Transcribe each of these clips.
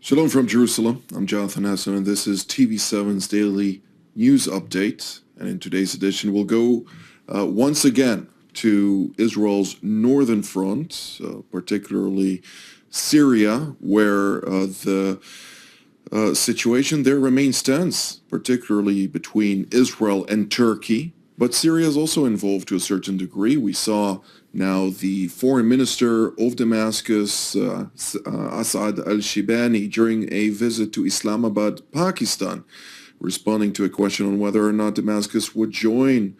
Shalom from Jerusalem. I'm Jonathan Hessen, and this is TV7's daily news update. And in today's edition, we'll go once again to Israel's northern front, particularly Syria, where the situation there remains tense, particularly between Israel and Turkey. But Syria is also involved to a certain degree. We saw now the foreign minister of Damascus, Asad al-Shibani, during a visit to Islamabad, Pakistan, responding to a question on whether or not Damascus would join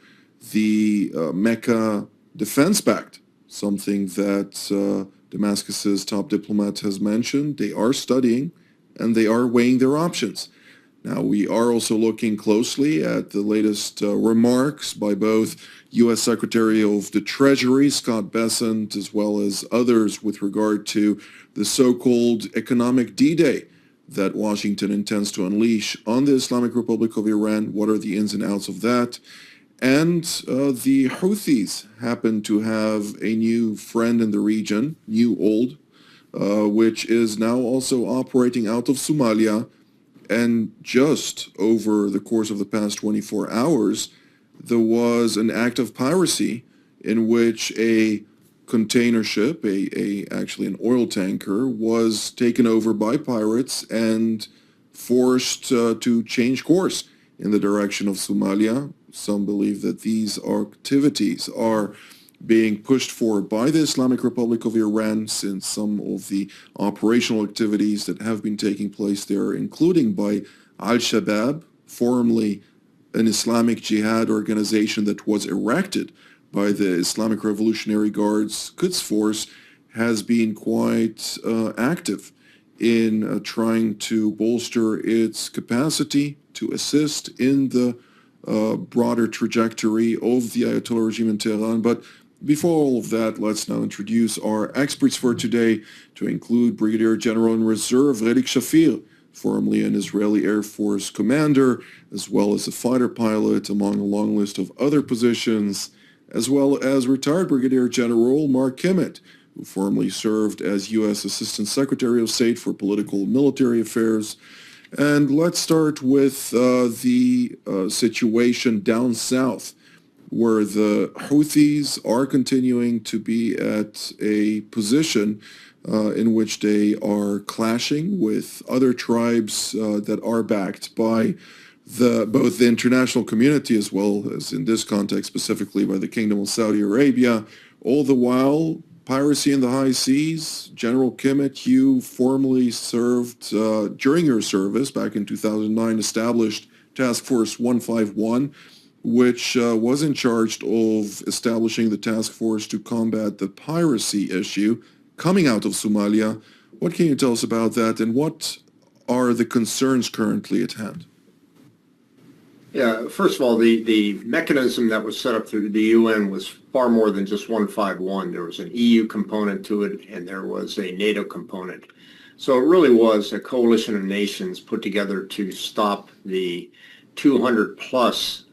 the Mecca Defense Pact, something that Damascus's top diplomat has mentioned. They are studying and they are weighing their options. Now, we are also looking closely at the latest remarks by both U.S. Secretary of the Treasury, Scott Bessent, as well as others with regard to the so-called economic D-Day that Washington intends to unleash on the Islamic Republic of Iran. What are the ins and outs of that? And the Houthis happen to have a new friend in the region, new old, which is now also operating out of Somalia. And just over the course of the past 24 hours, there was an act of piracy in which a container ship, actually an oil tanker, was taken over by pirates and forced to change course in the direction of Somalia. Some believe that these activities are being pushed forward by the Islamic Republic of Iran, since some of the operational activities that have been taking place there, including by Al-Shabaab, formerly an Islamic Jihad organization that was erected by the Islamic Revolutionary Guard's Quds Force, has been quite active in trying to bolster its capacity to assist in the broader trajectory of the Ayatollah regime in Tehran. But before all of that, let's now introduce our experts for today, to include Brigadier General in Reserve Relik Shafir, formerly an Israeli Air Force commander, as well as a fighter pilot, among a long list of other positions, as well as retired Brigadier General Mark Kimmit, who formerly served as U.S. Assistant Secretary of State for Political and Military Affairs. And let's start with the situation down south, where the Houthis are continuing to be at a position in which they are clashing with other tribes that are backed by both the international community, as well as, in this context specifically, by the Kingdom of Saudi Arabia. All the while, piracy in the high seas. General Kimmit, you formerly served, during your service back in 2009, established Task Force 151, which was in charge of establishing the task force to combat the piracy issue coming out of Somalia. What can you tell us about that, and what are the concerns currently at hand? Yeah, first of all, the mechanism that was set up through the UN was far more than just 151. There was an EU component to it, and there was a NATO component. So it really was a coalition of nations put together to stop the 200 plus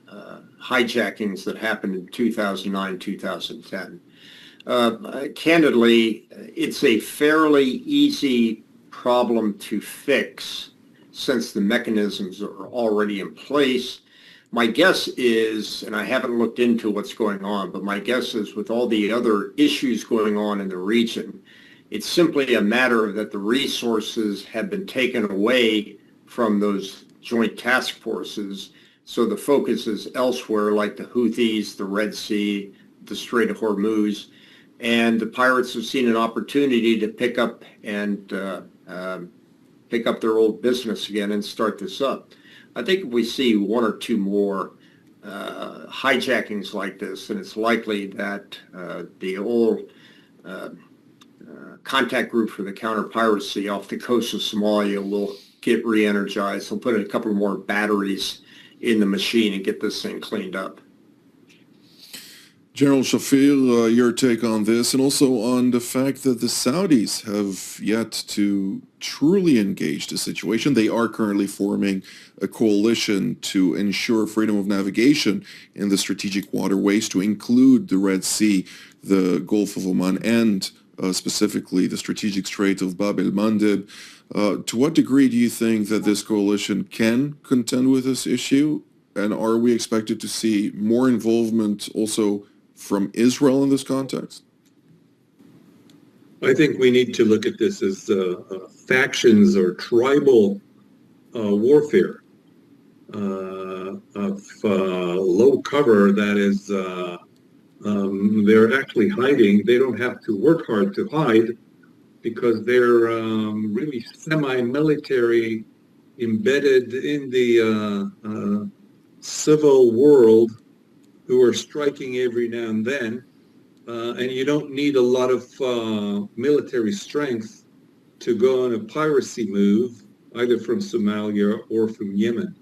hijackings that happened in 2009, 2010. Candidly, it's a fairly easy problem to fix since the mechanisms are already in place. My guess is, and I haven't looked into what's going on, but my guess is with all the other issues going on in the region, it's simply a matter that the resources have been taken away from those joint task forces. So the focus is elsewhere, like the Houthis, the Red Sea, the Strait of Hormuz, and the pirates have seen an opportunity to pick up their old business again and start this up. I think if we see one or two more hijackings like this, and it's likely that the old contact group for the counter-piracy off the coast of Somalia will get re-energized. They'll put in a couple more batteries in the machine and get this thing cleaned up. General Shafir, your take on this, and also on the fact that the Saudis have yet to truly engage the situation. They are currently forming a coalition to ensure freedom of navigation in the strategic waterways, to include the Red Sea, the Gulf of Oman, and specifically the strategic strait of Bab el-Mandeb. To what degree do you think that this coalition can contend with this issue? And are we expected to see more involvement also from Israel in this context? I think we need to look at this as factions or tribal warfare of low cover. That is, they're actually hiding. They don't have to work hard to hide because they're really semi-military, embedded in the civil world, who are striking every now and then. And you don't need a lot of military strength to go on a piracy move, either from Somalia or from Yemen.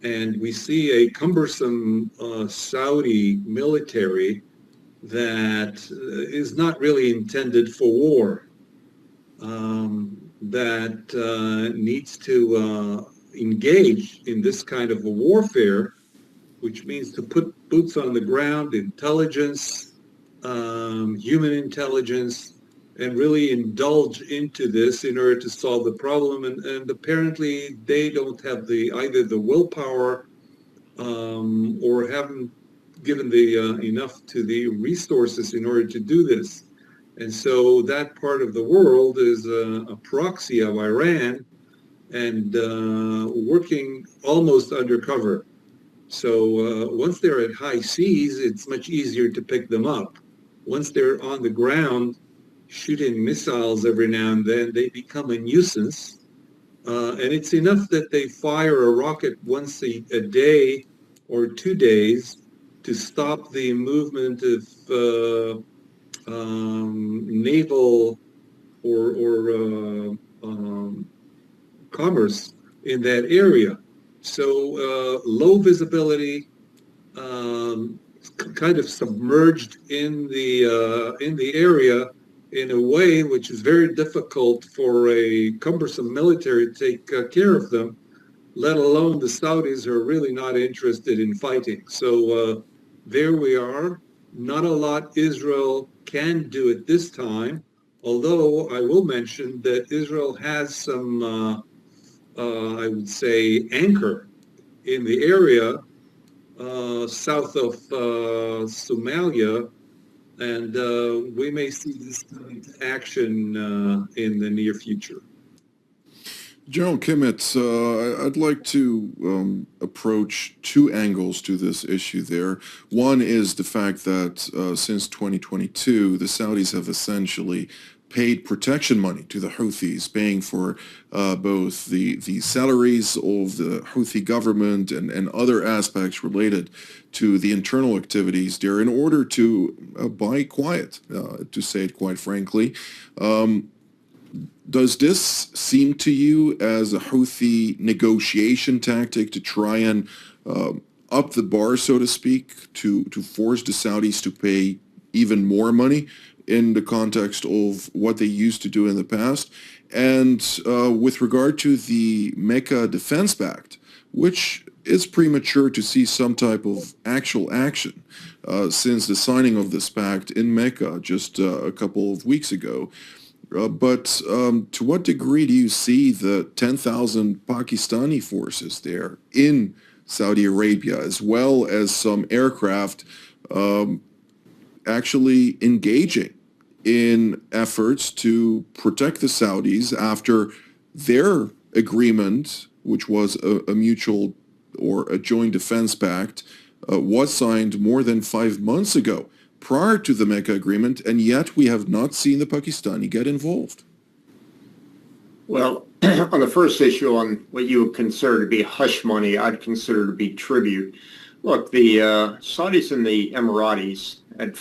And we see a cumbersome Saudi military that is not really intended for war, that needs to engage in this kind of a warfare, which means to put boots on the ground, intelligence, human intelligence, and really indulge into this in order to solve the problem. And apparently they don't have either the willpower or haven't given enough to the resources in order to do this. And so that part of the world is a proxy of Iran and working almost undercover. So once they're at high seas, it's much easier to pick them up. Once they're on the ground, shooting missiles every now and then, they become a nuisance. And it's enough that they fire a rocket once a day or 2 days to stop the movement of naval or commerce in that area. So low visibility, kind of submerged in the area in a way which is very difficult for a cumbersome military to take care of them, let alone the Saudis are really not interested in fighting. So there we are. Not a lot Israel can do at this time, although I will mention that Israel has some, I would say, anchor in the area south of Somalia, and we may see this coming to action in the near future. General Kimmit, I'd like to approach two angles to this issue there. One is the fact that since 2022, the Saudis have essentially paid protection money to the Houthis, paying for both the salaries of the Houthi government and other aspects related to the internal activities there in order to buy quiet, to say it quite frankly. Does this seem to you as a Houthi negotiation tactic to try and up the bar, so to speak, to force the Saudis to pay even more money in the context of what they used to do in the past? And with regard to the Mecca Defense Pact, which is premature to see some type of actual action since the signing of this pact in Mecca just a couple of weeks ago. But to what degree do you see the 10,000 Pakistani forces there in Saudi Arabia, as well as some aircraft actually engaging in efforts to protect the Saudis after their agreement, which was a mutual or a joint defense pact, was signed more than 5 months ago, prior to the Mecca agreement, and yet we have not seen the Pakistani get involved? Well, on the first issue, on what you would consider to be hush money, I'd consider to be tribute. Look, the Saudis and the Emiratis had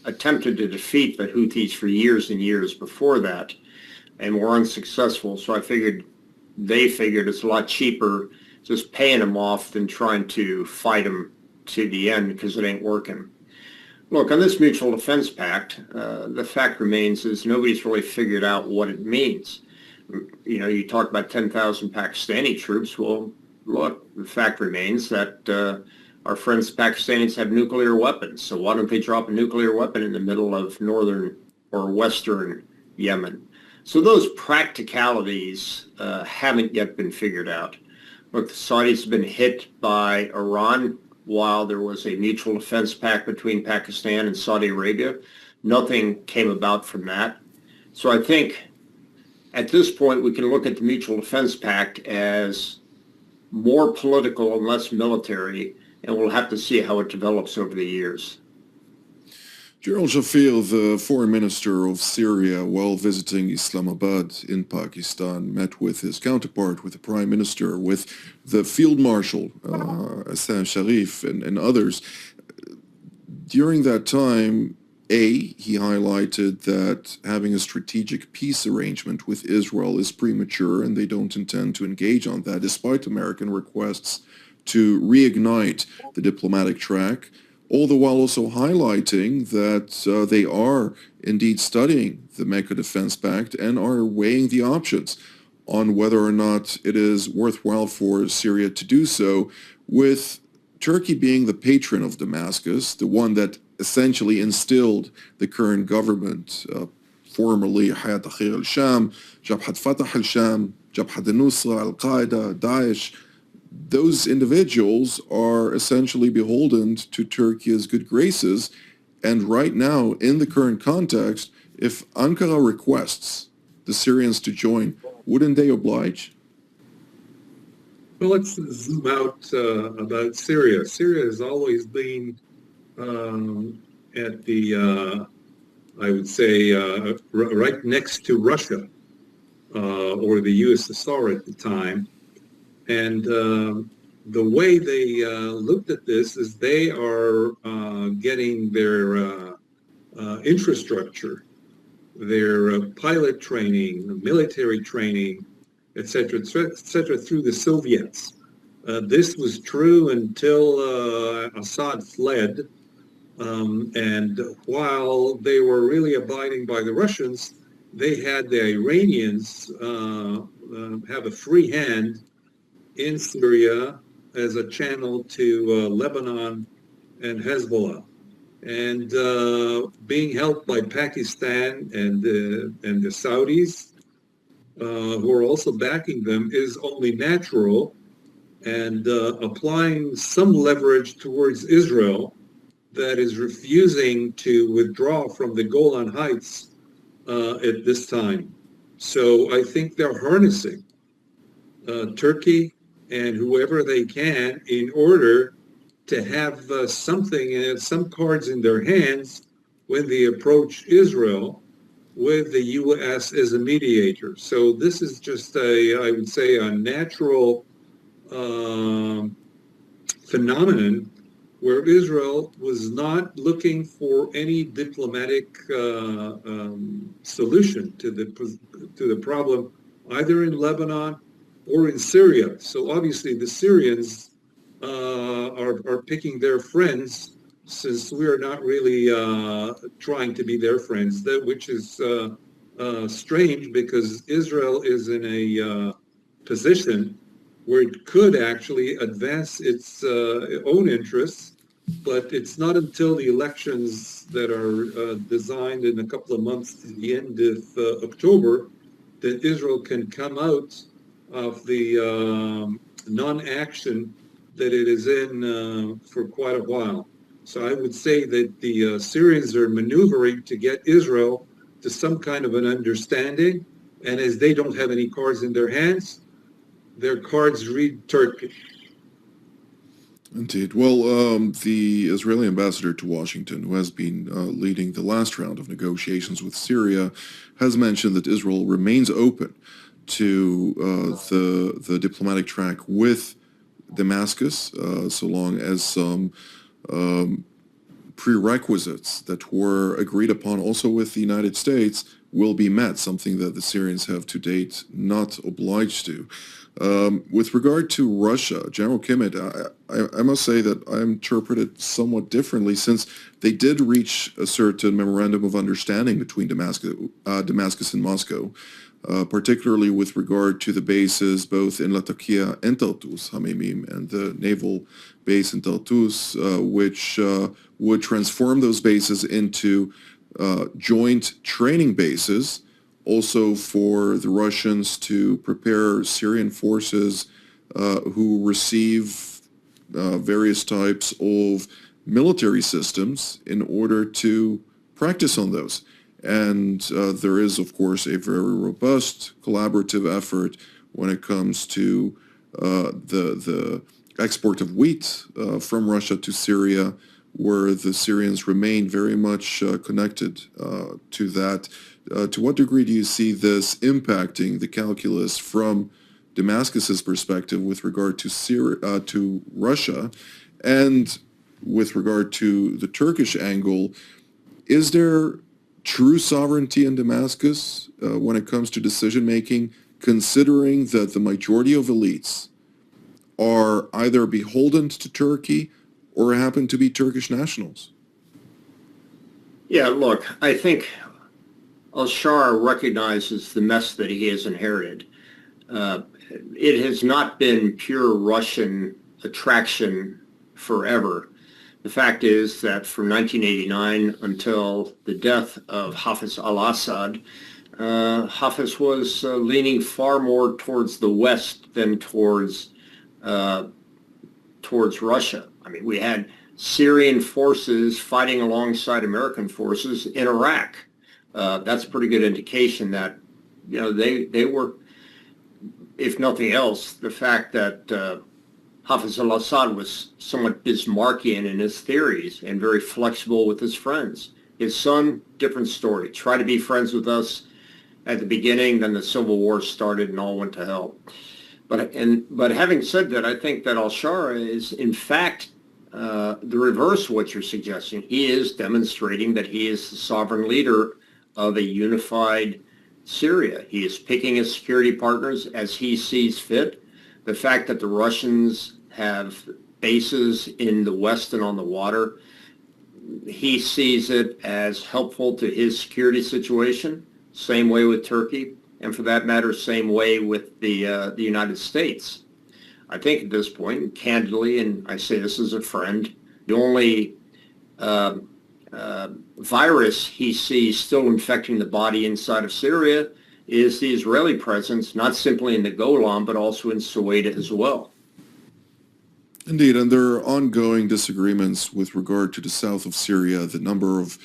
attempted to defeat the Houthis for years and years before that, and were unsuccessful. So they figured it's a lot cheaper just paying them off than trying to fight them to the end, because it ain't working. Look, on this mutual defense pact, the fact remains is nobody's really figured out what it means. You know, you talk about 10,000 Pakistani troops. Well, look, the fact remains that our friends the Pakistanis have nuclear weapons. So why don't they drop a nuclear weapon in the middle of northern or western Yemen. So those practicalities haven't yet been figured out. Look, the Saudis have been hit by Iran while there was a mutual defense pact between Pakistan and Saudi Arabia. Nothing came about from that. So I think at this point we can look at the mutual defense pact as more political and less military, and we'll have to see how it develops over the years. General Shafir, the foreign minister of Syria, while visiting Islamabad in Pakistan, met with his counterpart, with the prime minister, with the field marshal, Hassan Sharif, and others. During that time, he highlighted that having a strategic peace arrangement with Israel is premature and they don't intend to engage on that, despite American requests to reignite the diplomatic track, all the while also highlighting that they are indeed studying the Mecca Defense Pact and are weighing the options on whether or not it is worthwhile for Syria to do so, with Turkey being the patron of Damascus, the one that essentially instilled the current government, formerly Hayat Tahrir al-Sham, Jabhat Fatah al-Sham, Jabhat al-Nusra, Al-Qaeda, Daesh. Those individuals are essentially beholden to Turkey's good graces, and right now, in the current context, if Ankara requests the Syrians to join, wouldn't they oblige? Well, let's zoom out about Syria. Syria has always been at the, I would say, right next to Russia, or the USSR at the time. And the way they looked at this is they are getting their infrastructure, their pilot training, military training, et cetera, through the Soviets. This was true until Assad fled. And while they were really abiding by the Russians, they had the Iranians have a free hand in Syria as a channel to Lebanon and Hezbollah. And being helped by Pakistan and the Saudis, who are also backing them, is only natural. And applying some leverage towards Israel, that is refusing to withdraw from the Golan Heights at this time. So I think they're harnessing Turkey and whoever they can in order to have something, some cards in their hands when they approach Israel with the U.S. as a mediator. So this is just I would say, a natural phenomenon where Israel was not looking for any diplomatic solution to the problem, either in Lebanon or in Syria. So obviously the Syrians are picking their friends, since we are not really trying to be their friends, which is strange, because Israel is in a position where it could actually advance its own interests. But it's not until the elections that are designed in a couple of months to the end of October that Israel can come out of the non-action that it is in for quite a while. So I would say that the Syrians are maneuvering to get Israel to some kind of an understanding, and as they don't have any cards in their hands, their cards read Turkey. Indeed. Well, the Israeli ambassador to Washington, who has been leading the last round of negotiations with Syria, has mentioned that Israel remains open to the diplomatic track with Damascus, so long as some prerequisites that were agreed upon also with the United States will be met, something that the Syrians have to date not obliged to. With regard to Russia, General Kimmit, I must say that I interpret it somewhat differently, since they did reach a certain memorandum of understanding between Damascus and Moscow, particularly with regard to the bases both in Latakia and Tartus, Hamimim, and the naval base in Tartus, which would transform those bases into joint training bases, also for the Russians to prepare Syrian forces who receive various types of military systems in order to practice on those. And there is, of course, a very robust collaborative effort when it comes to the export of wheat from Russia to Syria, where the Syrians remain very much connected to that. To what degree do you see this impacting the calculus from Damascus's perspective with regard to to Russia, and with regard to the Turkish angle? Is there true sovereignty in Damascus when it comes to decision making, considering that the majority of elites are either beholden to Turkey or happen to be Turkish nationals? Yeah, look, I think al-Shar recognizes the mess that he has inherited. It has not been pure Russian attraction forever. The fact is that from 1989 until the death of Hafez al-Assad, Hafez was leaning far more towards the West than towards Russia. I mean, we had Syrian forces fighting alongside American forces in Iraq. That's a pretty good indication that, you know, they were, if nothing else, the fact that Hafez al-Assad was somewhat Bismarckian in his theories and very flexible with his friends. His son, different story. Tried to be friends with us at the beginning, then the Civil War started and all went to hell. But having said that, I think that al-Shar is, in fact, the reverse of what you're suggesting. He is demonstrating that he is the sovereign leader of a unified Syria. He is picking his security partners as he sees fit. The fact that the Russians have bases in the West and on the water, he sees it as helpful to his security situation. Same way with Turkey, and for that matter, same way with the United States. I think at this point, candidly, and I say this as a friend, the only virus he sees still infecting the body inside of Syria is the Israeli presence, not simply in the Golan, but also in Suwaida as well. Indeed, and there are ongoing disagreements with regard to the south of Syria, the number of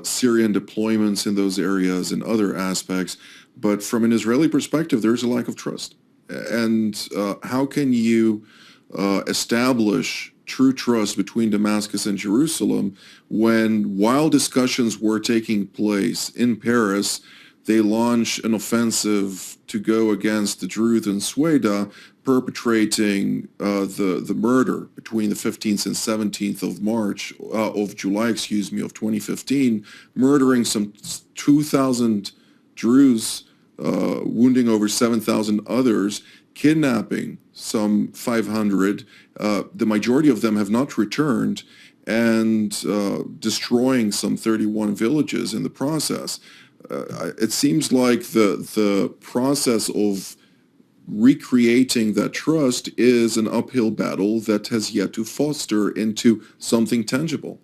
Syrian deployments in those areas and other aspects. But from an Israeli perspective, there's a lack of trust. And how can you establish true trust between Damascus and Jerusalem when, while discussions were taking place in Paris, they launch an offensive to go against the Druze in Suwaida, perpetrating the murder between the 15th and 17th of July, of 2015, murdering some 2,000 Druze, wounding over 7,000 others, kidnapping some 500. The majority of them have not returned, and destroying some 31 villages in the process. It seems like the process of recreating that trust is an uphill battle that has yet to foster into something tangible.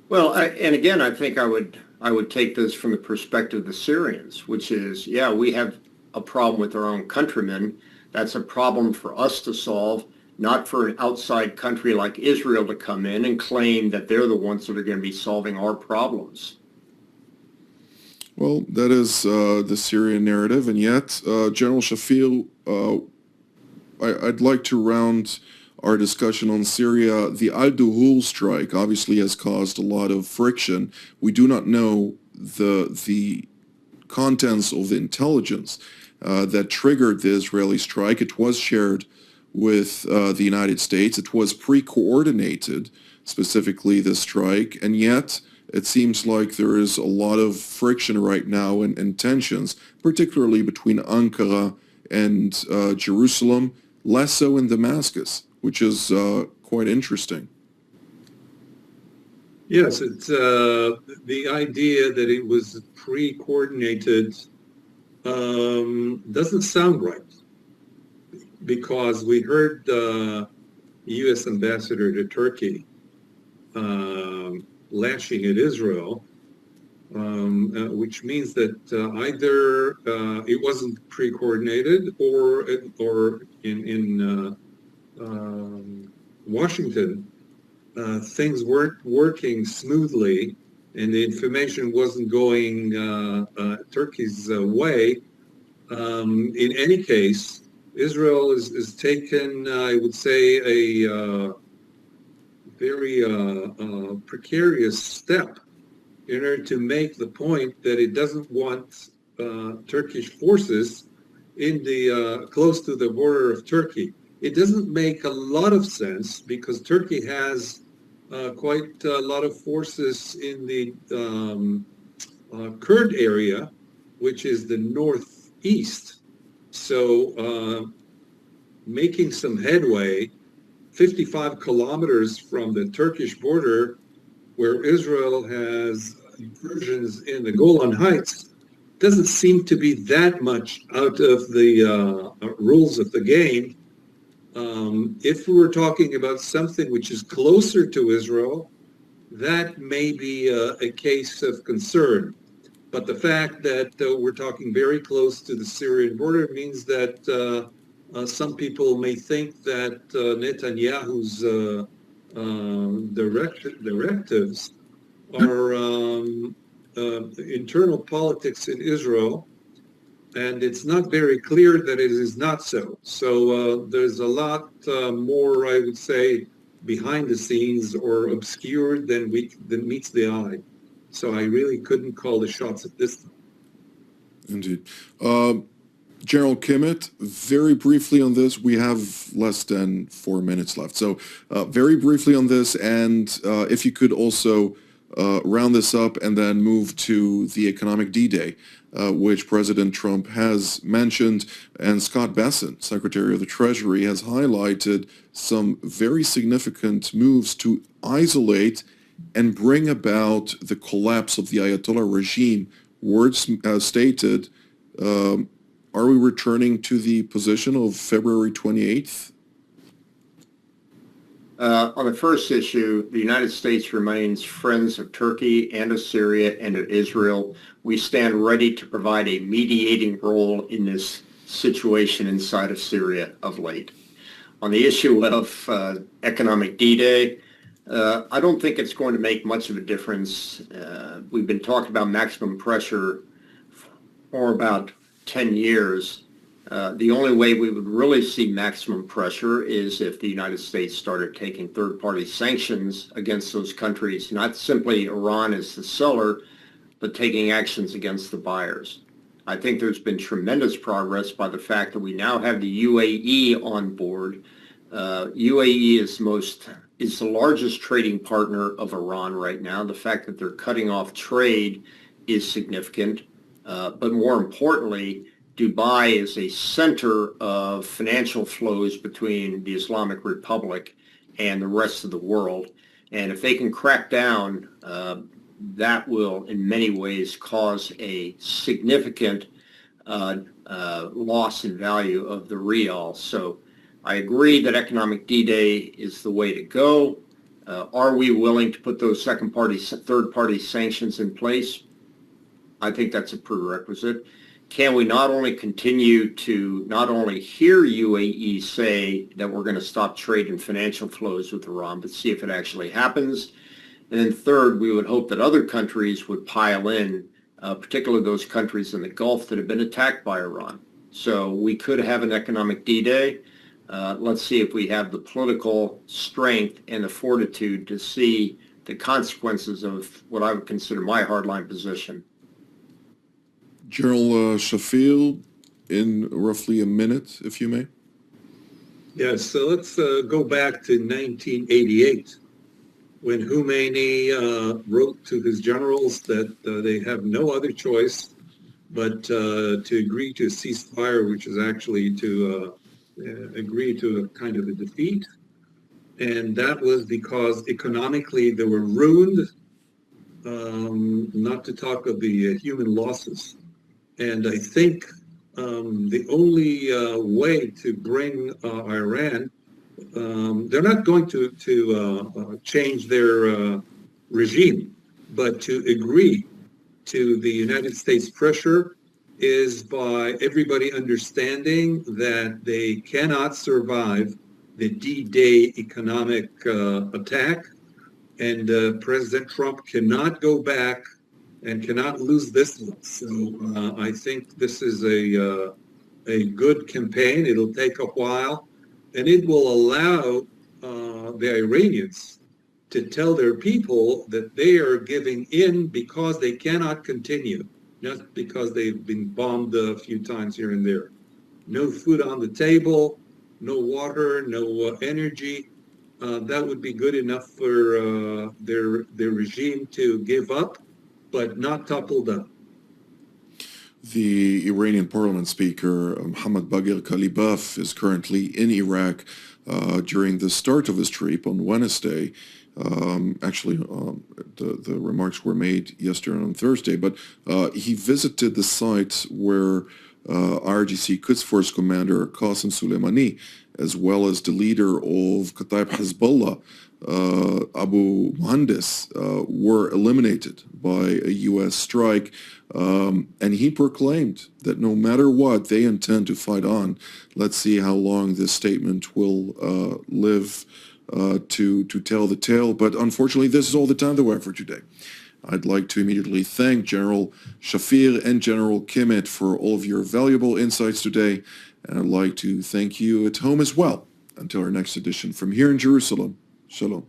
Well, and again, I think I would take this from the perspective of the Syrians, which is, yeah, we have a problem with our own countrymen. That's a problem for us to solve, not for an outside country like Israel to come in and claim that they're the ones that are going to be solving our problems. Well, that is the Syrian narrative, and yet, General Shafir, I'd like to round our discussion on Syria. The Al-Duhul strike obviously has caused a lot of friction. We do not know the contents of the intelligence that triggered the Israeli strike. It was shared with the United States. It was pre-coordinated, specifically the strike, and yet it seems like there is a lot of friction right now and tensions, particularly between Ankara and Jerusalem, less so in Damascus, which is quite interesting. Yes, it's the idea that it was pre-coordinated doesn't sound right, because we heard the U.S. ambassador to Turkey lashing at Israel, which means that either it wasn't pre-coordinated, or in Washington, things weren't working smoothly, and the information wasn't going Turkey's way. In any case, Israel is taken, I would say, a very precarious step in order to make the point that it doesn't want Turkish forces in the close to the border of Turkey. It doesn't make a lot of sense because Turkey has quite a lot of forces in the Kurd area, which is the northeast. So making some headway 55 kilometers from the Turkish border, where Israel has incursions in the Golan Heights, doesn't seem to be that much out of the rules of the game. If we were talking about something which is closer to Israel, that may be a case of concern. But the fact that we're talking very close to the Syrian border means that some people may think that Netanyahu's directives are internal politics in Israel, and it's not very clear that it is not so. So there's a lot more, I would say, behind the scenes or obscured than meets the eye. So I really couldn't call the shots at this time. Indeed. General Kimmit, very briefly on this, we have less than 4 minutes left. So very briefly on this, and if you could also round this up and then move to the economic D-Day, which President Trump has mentioned, and Scott Bessent, Secretary of the Treasury, has highlighted some very significant moves to isolate and bring about the collapse of the Ayatollah regime. Words stated, are we returning to the position of February 28th? On the first issue, the United States remains friends of Turkey and of Syria and of Israel. We stand ready to provide a mediating role in this situation inside of Syria of late. On the issue of economic D-Day, I don't think it's going to make much of a difference. We've been talking about maximum pressure for about 10 years. The only way we would really see maximum pressure is if the United States started taking third-party sanctions against those countries, not simply Iran as the seller, but taking actions against the buyers. I think there's been tremendous progress by the fact that we now have the UAE on board. UAE is the largest trading partner of Iran right now. The fact that they're cutting off trade is significant, but more importantly, Dubai is a center of financial flows between the Islamic Republic and the rest of the world. And if they can crack down, that will in many ways cause a significant loss in value of the rial. So I agree that economic D-Day is the way to go. Are we willing to put those third-party sanctions in place? I think that's a prerequisite. Can we not only continue to not only hear UAE say that we're going to stop trade and financial flows with Iran, but see if it actually happens? And then third, we would hope that other countries would pile in, particularly those countries in the Gulf that have been attacked by Iran. So we could have an economic D-Day. Let's see if we have the political strength and the fortitude to see the consequences of what I would consider my hardline position. General Shafir, in roughly a minute, if you may. Yes, so let's go back to 1988, when Khomeini wrote to his generals that they have no other choice but to agree to a ceasefire, which is actually to agree to a kind of a defeat. And that was because economically they were ruined, not to talk of the human losses. And I think the only way to bring Iran, they're not going to change their regime. But to agree to the United States pressure is by everybody understanding that they cannot survive the D-Day economic attack, and President Trump cannot go back and cannot lose this one. So I think this is a good campaign. It'll take a while, and it will allow the Iranians to tell their people that they are giving in because they cannot continue, just because they've been bombed a few times here and there. No food on the table, no water, no energy. That would be good enough for their regime to give up, but not topple down. The Iranian parliament speaker, Mohammad Bagher Kalibaf, is currently in Iraq during the start of his trip on Wednesday. The remarks were made yesterday and on Thursday, but he visited the site where IRGC Quds Force commander Qasem Soleimani, as well as the leader of Kataib Hezbollah, Abu Muhandis, were eliminated by a U.S. strike, and he proclaimed that no matter what, they intend to fight on. Let's see how long this statement will live to tell the tale, but unfortunately this is all the time that we have for today. I'd like to immediately thank General Shafir and General Kimmit for all of your valuable insights today, and I'd like to thank you at home as well. Until our next edition from here in Jerusalem, Shalom.